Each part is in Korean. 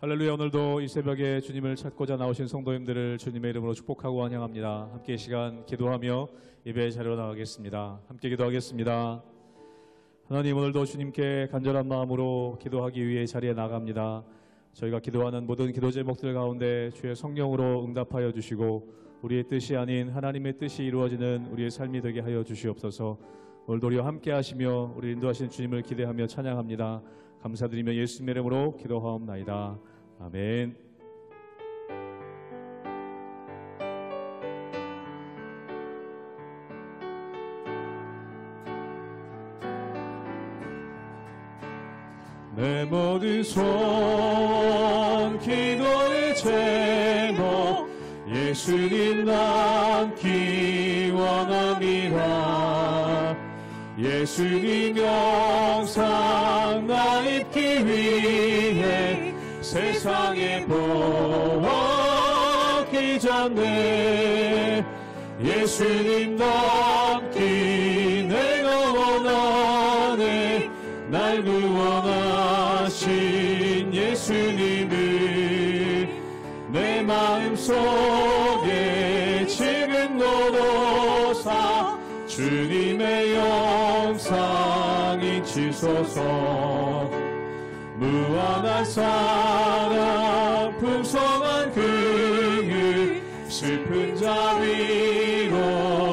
할렐루야. 오늘도 이 새벽에 주님을 찾고자 나오신 성도님들을 주님의 이름으로 축복하고 환영합니다. 함께 이 시간 기도하며 예배의 자리로 나가겠습니다. 함께 기도하겠습니다. 하나님, 오늘도 주님께 간절한 마음으로 기도하기 위해 자리에 나갑니다. 저희가 기도하는 모든 기도 제목들 가운데 주의 성령으로 응답하여 주시고 우리의 뜻이 아닌 하나님의 뜻이 이루어지는 우리의 삶이 되게 하여 주시옵소서. 오늘도 우리와 함께 하시며 우리 인도하시는 주님을 기대하며 찬양합니다. 감사드리며 예수님의 이름으로 기도하옵나이다. 아멘. 내 모든 소원 기도의 제목 예수님 남기 원합니다. 예수님 영상 나 입기 위해 세상에 보기 전에 예수님 닮기 내가 원하네. 날 구원하신 예수님을 내 마음속에 지금 너도사 주님의 영상 잊히소서. 무한한 사랑 풍성한 긍휼 슬픈 자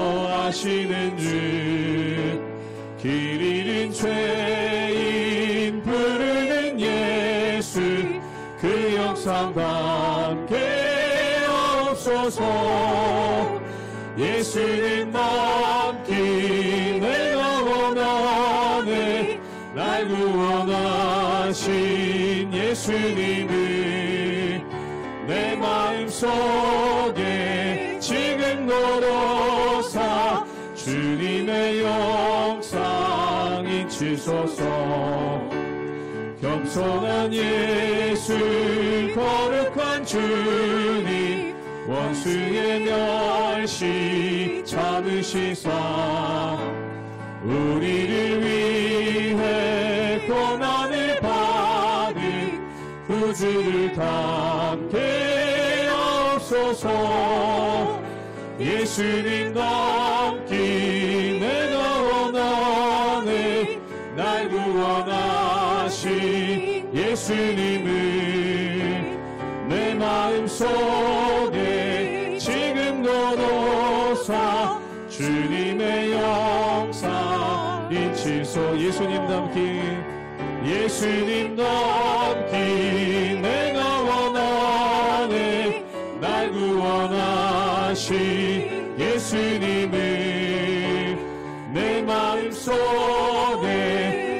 위로하시는 주 길 잃은 죄인 부르는 예수 그 영상 담게 없소서. 예수님 남기 내가 원하네. 날 구원하신 예수님을 내 마음속에 지금 너로사 주님의 영상 잊히소서. 겸손한 예수 거룩한 주님 원수의 멸시 참으시사 우리를 위해 고난을 받은 구주를 담게 없소서. 예수님 닮기 내가 원하네. 날 구원하신 예수님을 내 마음속에 지금 너로사 주님의 영상 잊히소. 예수님 닮기 예수님 닮기 내가 원하네. 날 구원하신 예수님을 내 마음속에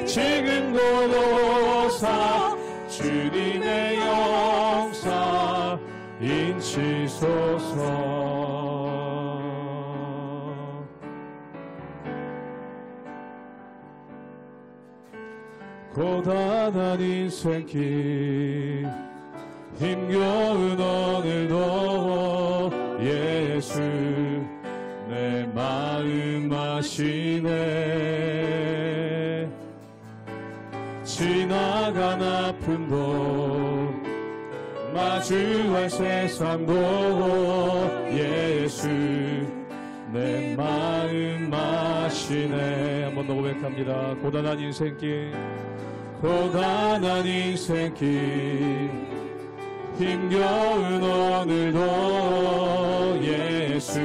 지금 너로사 주님의 영상 잊히소서. 고단한 인생길 힘겨운 오늘도 예수 내 마음 아시네. 지나간 아픔도 마주할 세상도 예수 내 마음 아시네. 한 번 더 고백합니다. 고단한 인생길 고단한 인생길 힘겨운 오늘도 예수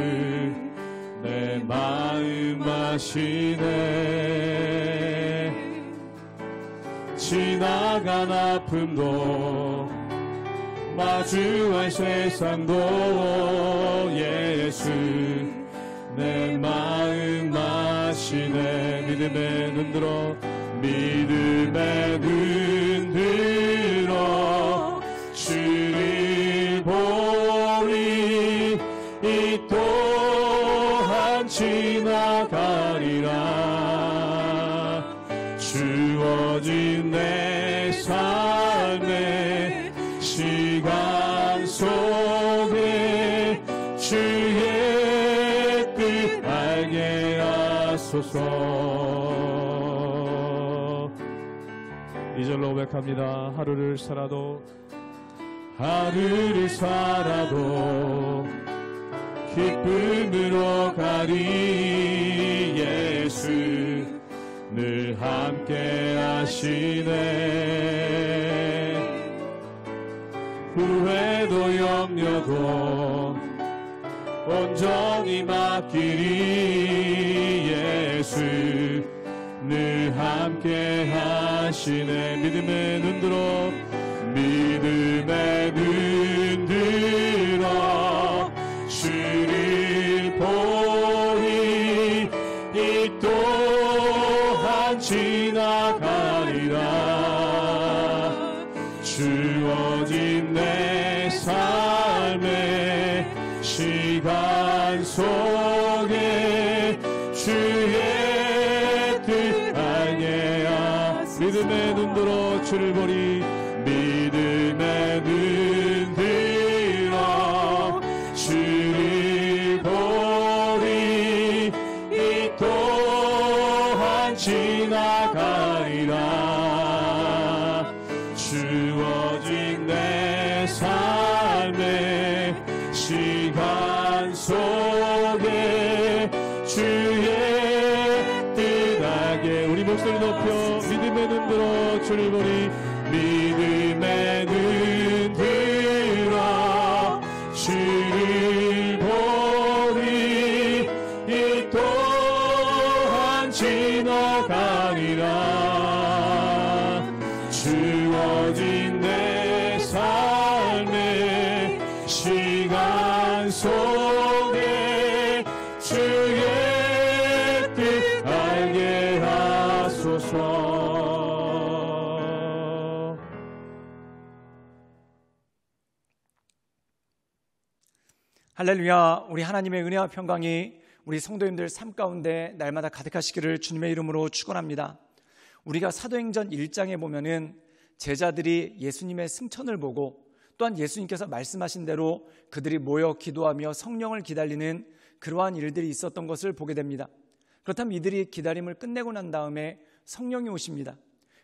내 마음 아시네. 지나간 아픔도 마주할 세상도 예수 내 마음 아시네. 믿음의 눈 들어 믿음의 눈 들어 주를 보리. 이 또한 지나가리라. 주어진 내 삶의 시간 속에 주의 뜻 알게 하소서. 2절로 고백합니다. 하루를 살아도 하루를 살아도 기쁨으로 가리. 예수 늘 함께 하시네. 후회도 염려도 온전히 맡기리. 예수 늘 함께 하시네. 믿음의 눈 들어, 믿음의 눈 들어 주를 보리. 이 또한 지나가리라. 주어진 내 삶의 시간 속에 주의 뜻 알게야. 믿음의 눈 들어 주를 보리. 믿음의 눈 들어 주를 보리. 이 또한 지나가리라. 주어진 내 삶의 시간 속에 주의 뜻 알게. 우리 목소리 높여 믿음의 눈 들어 주를 보리. 믿음의 눈 들어 주를 보리. 이 또한 지나가리라. 주어진 내 삶의 시간 속에 주의 뜻 알게 하소서. 할렐루야. 우리 하나님의 은혜와 평강이 우리 성도님들 삶 가운데 날마다 가득하시기를 주님의 이름으로 축원합니다. 우리가 사도행전 1장에 보면은 제자들이 예수님의 승천을 보고 또한 예수님께서 말씀하신 대로 그들이 모여 기도하며 성령을 기다리는 그러한 일들이 있었던 것을 보게 됩니다. 그렇다면 이들이 기다림을 끝내고 난 다음에 성령이 오십니다.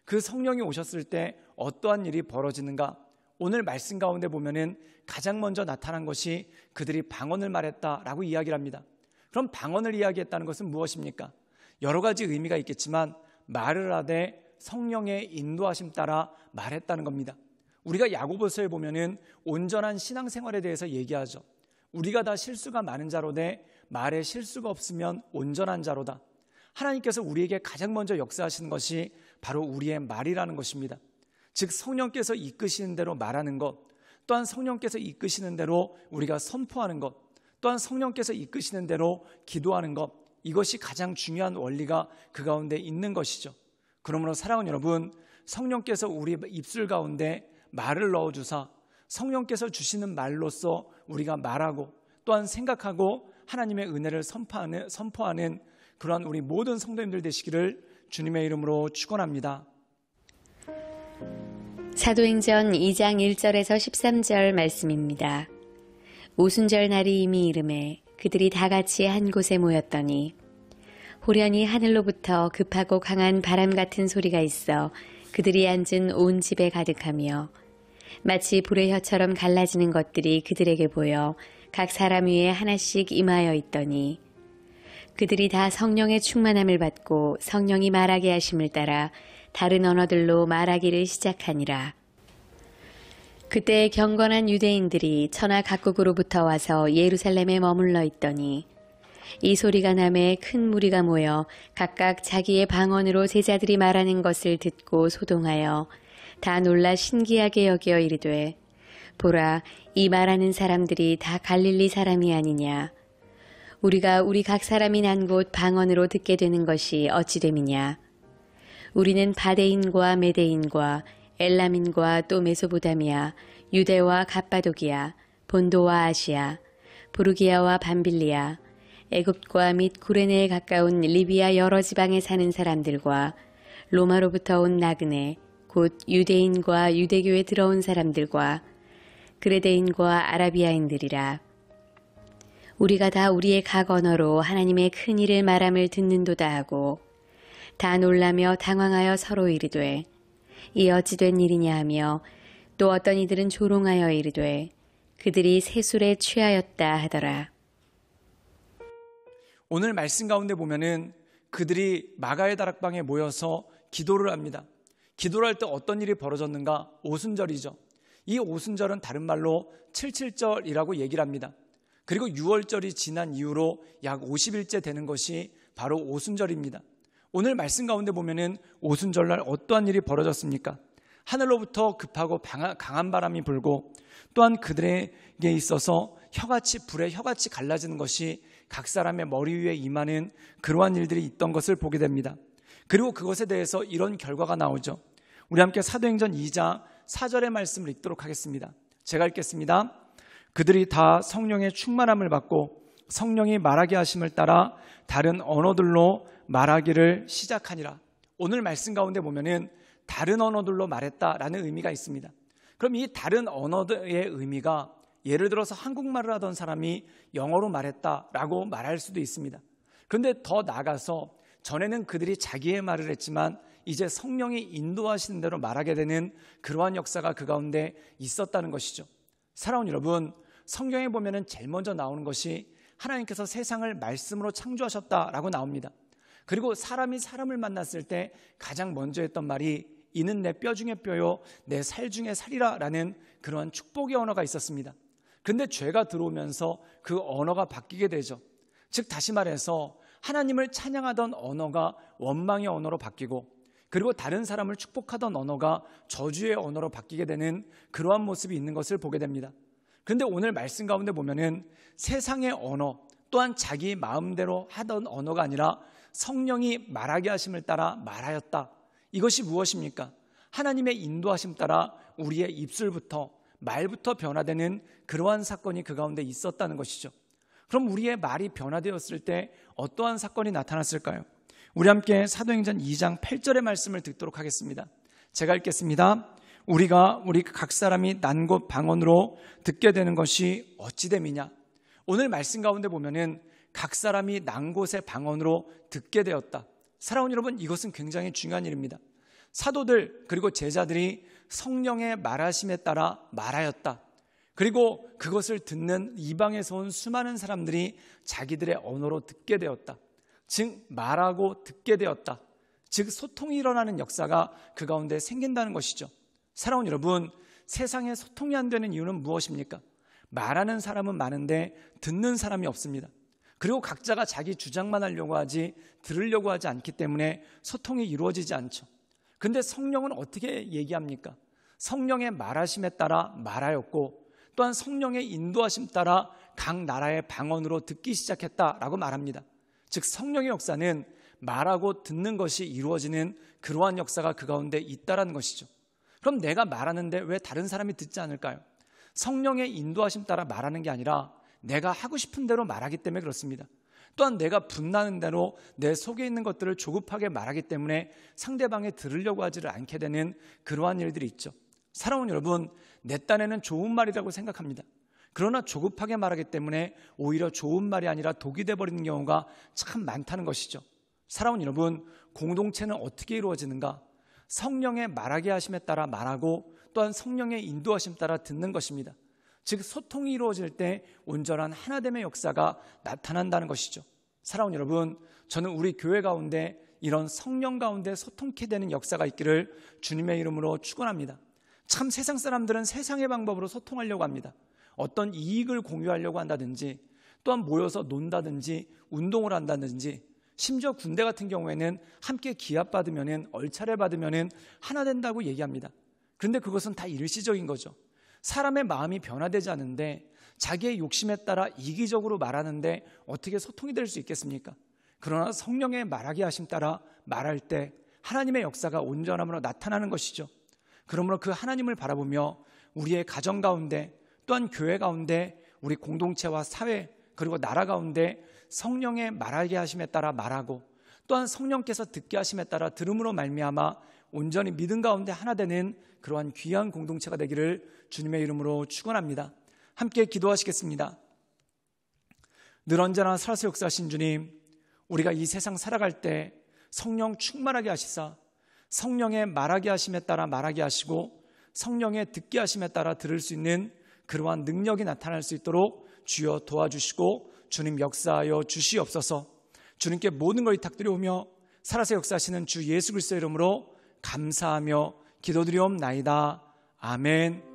그 성령이 오셨을 때 어떠한 일이 벌어지는가? 오늘 말씀 가운데 보면은 가장 먼저 나타난 것이 그들이 방언을 말했다라고 이야기를 합니다. 그럼 방언을 이야기했다는 것은 무엇입니까? 여러 가지 의미가 있겠지만 말을 하되 성령의 인도하심 따라 말했다는 겁니다. 우리가 야고보서에 보면은 온전한 신앙생활에 대해서 얘기하죠. 우리가 다 실수가 많은 자로되 말에 실수가 없으면 온전한 자로다. 하나님께서 우리에게 가장 먼저 역사하시는 것이 바로 우리의 말이라는 것입니다. 즉 성령께서 이끄시는 대로 말하는 것, 또한 성령께서 이끄시는 대로 우리가 선포하는 것, 또한 성령께서 이끄시는 대로 기도하는 것, 이것이 가장 중요한 원리가 그 가운데 있는 것이죠. 그러므로 사랑하는 여러분, 성령께서 우리 입술 가운데 말을 넣어주사 성령께서 주시는 말로써 우리가 말하고 또한 생각하고 하나님의 은혜를 선포하는 그러한 우리 모든 성도님들 되시기를 주님의 이름으로 축원합니다. 사도행전 2장 1절에서 13절 말씀입니다. 오순절 날이 이미 이르매 그들이 다 같이 한 곳에 모였더니 호련히 하늘로부터 급하고 강한 바람 같은 소리가 있어 그들이 앉은 온 집에 가득하며 마치 불의 혀처럼 갈라지는 것들이 그들에게 보여 각 사람 위에 하나씩 임하여 있더니 그들이 다 성령의 충만함을 받고 성령이 말하게 하심을 따라 다른 언어들로 말하기를 시작하니라. 그때 경건한 유대인들이 천하 각국으로부터 와서 예루살렘에 머물러 있더니 이 소리가 나매 큰 무리가 모여 각각 자기의 방언으로 제자들이 말하는 것을 듣고 소동하여 다 놀라 신기하게 여겨 이르되 보라, 이 말하는 사람들이 다 갈릴리 사람이 아니냐. 우리가 우리 각 사람이 난 곳 방언으로 듣게 되는 것이 어찌 됨이냐. 우리는 바데인과 메데인과 엘람인과 또 메소보다미아, 유대와 갑바도기아, 본도와 아시아, 부르기아와 밤빌리아, 애굽과 및 구레네에 가까운 리비아 여러 지방에 사는 사람들과 로마로부터 온 나그네, 곧 유대인과 유대교에 들어온 사람들과 그레데인과 아라비아인들이라. 우리가 다 우리의 각 언어로 하나님의 큰 일을 말함을 듣는도다 하고 다 놀라며 당황하여 서로 이르되 이 어찌 된 일이냐 하며 또 어떤 이들은 조롱하여 이르되 그들이 세술에 취하였다 하더라. 오늘 말씀 가운데 보면은 그들이 마가의 다락방에 모여서 기도를 합니다. 기도를 할 때 어떤 일이 벌어졌는가? 오순절이죠. 이 오순절은 다른 말로 77절이라고 얘기를 합니다. 그리고 6월절이 지난 이후로 약 50일째 되는 것이 바로 오순절입니다. 오늘 말씀 가운데 보면은 오순절날 어떠한 일이 벌어졌습니까? 하늘로부터 급하고 강한 바람이 불고 또한 그들에게 있어서 불에 혀같이 갈라지는 것이 각 사람의 머리 위에 임하는 그러한 일들이 있던 것을 보게 됩니다. 그리고 그것에 대해서 이런 결과가 나오죠. 우리 함께 사도행전 2장 4절의 말씀을 읽도록 하겠습니다. 제가 읽겠습니다. 그들이 다 성령의 충만함을 받고 성령이 말하게 하심을 따라 다른 언어들로 말하기를 시작하니라. 오늘 말씀 가운데 보면은 다른 언어들로 말했다라는 의미가 있습니다. 그럼 이 다른 언어의 의미가 예를 들어서 한국말을 하던 사람이 영어로 말했다라고 말할 수도 있습니다. 그런데 더 나아가서 전에는 그들이 자기의 말을 했지만 이제 성령이 인도하시는 대로 말하게 되는 그러한 역사가 그 가운데 있었다는 것이죠. 사랑하는 여러분, 성경에 보면은 제일 먼저 나오는 것이 하나님께서 세상을 말씀으로 창조하셨다라고 나옵니다. 그리고 사람이 사람을 만났을 때 가장 먼저 했던 말이 이는 내 뼈 중에 뼈요 내 살 중에 살이라 라는 그러한 축복의 언어가 있었습니다. 그런데 죄가 들어오면서 그 언어가 바뀌게 되죠. 즉 다시 말해서 하나님을 찬양하던 언어가 원망의 언어로 바뀌고 그리고 다른 사람을 축복하던 언어가 저주의 언어로 바뀌게 되는 그러한 모습이 있는 것을 보게 됩니다. 그런데 오늘 말씀 가운데 보면은 세상의 언어 또한 자기 마음대로 하던 언어가 아니라 성령이 말하게 하심을 따라 말하였다. 이것이 무엇입니까? 하나님의 인도하심 따라 우리의 입술부터 말부터 변화되는 그러한 사건이 그 가운데 있었다는 것이죠. 그럼 우리의 말이 변화되었을 때 어떠한 사건이 나타났을까요? 우리 함께 사도행전 2장 8절의 말씀을 듣도록 하겠습니다. 제가 읽겠습니다. 우리 각 사람이 난 곳 방언으로 듣게 되는 것이 어찌 됨이냐. 오늘 말씀 가운데 보면은 각 사람이 난 곳의 방언으로 듣게 되었다. 사랑하는 여러분, 이것은 굉장히 중요한 일입니다. 사도들 그리고 제자들이 성령의 말하심에 따라 말하였다. 그리고 그것을 듣는 이방에서 온 수많은 사람들이 자기들의 언어로 듣게 되었다. 즉 말하고 듣게 되었다. 즉 소통이 일어나는 역사가 그 가운데 생긴다는 것이죠. 사랑하는 여러분, 세상에 소통이 안 되는 이유는 무엇입니까? 말하는 사람은 많은데 듣는 사람이 없습니다. 그리고 각자가 자기 주장만 하려고 하지 들으려고 하지 않기 때문에 소통이 이루어지지 않죠. 그런데 성령은 어떻게 얘기합니까? 성령의 말하심에 따라 말하였고 또한 성령의 인도하심 따라 각 나라의 방언으로 듣기 시작했다라고 말합니다. 즉 성령의 역사는 말하고 듣는 것이 이루어지는 그러한 역사가 그 가운데 있다라는 것이죠. 그럼 내가 말하는데 왜 다른 사람이 듣지 않을까요? 성령의 인도하심 따라 말하는 게 아니라 내가 하고 싶은 대로 말하기 때문에 그렇습니다. 또한 내가 분나는 대로 내 속에 있는 것들을 조급하게 말하기 때문에 상대방이 들으려고 하지를 않게 되는 그러한 일들이 있죠. 사랑하는 여러분, 내 딴에는 좋은 말이라고 생각합니다. 그러나 조급하게 말하기 때문에 오히려 좋은 말이 아니라 독이 되어버리는 경우가 참 많다는 것이죠. 사랑하는 여러분, 공동체는 어떻게 이루어지는가? 성령의 말하게 하심에 따라 말하고 또한 성령의 인도하심 따라 듣는 것입니다. 즉 소통이 이루어질 때 온전한 하나됨의 역사가 나타난다는 것이죠. 사랑하는 여러분, 저는 우리 교회 가운데 이런 성령 가운데 소통케 되는 역사가 있기를 주님의 이름으로 축원합니다. 참 세상 사람들은 세상의 방법으로 소통하려고 합니다. 어떤 이익을 공유하려고 한다든지 또한 모여서 논다든지 운동을 한다든지 심지어 군대 같은 경우에는 함께 기합받으면 얼차례 받으면 하나 된다고 얘기합니다. 그런데 그것은 다 일시적인 거죠. 사람의 마음이 변화되지 않는데 자기의 욕심에 따라 이기적으로 말하는데 어떻게 소통이 될 수 있겠습니까? 그러나 성령의 말하게 하심 따라 말할 때 하나님의 역사가 온전함으로 나타나는 것이죠. 그러므로 그 하나님을 바라보며 우리의 가정 가운데 또한 교회 가운데 우리 공동체와 사회 그리고 나라 가운데 성령의 말하게 하심에 따라 말하고 또한 성령께서 듣게 하심에 따라 들음으로 말미암아 온전히 믿음 가운데 하나 되는 그러한 귀한 공동체가 되기를 주님의 이름으로 축원합니다. 함께 기도하시겠습니다. 늘 언제나 살아서 역사하신 주님, 우리가 이 세상 살아갈 때 성령 충만하게 하시사 성령의 말하게 하심에 따라 말하게 하시고 성령의 듣게 하심에 따라 들을 수 있는 그러한 능력이 나타날 수 있도록 주여 도와주시고 주님 역사하여 주시옵소서. 주님께 모든 걸 위탁드려오며 살아서 역사하시는 주 예수 그리스도의 이름으로 감사하며 기도드리옵나이다. 아멘.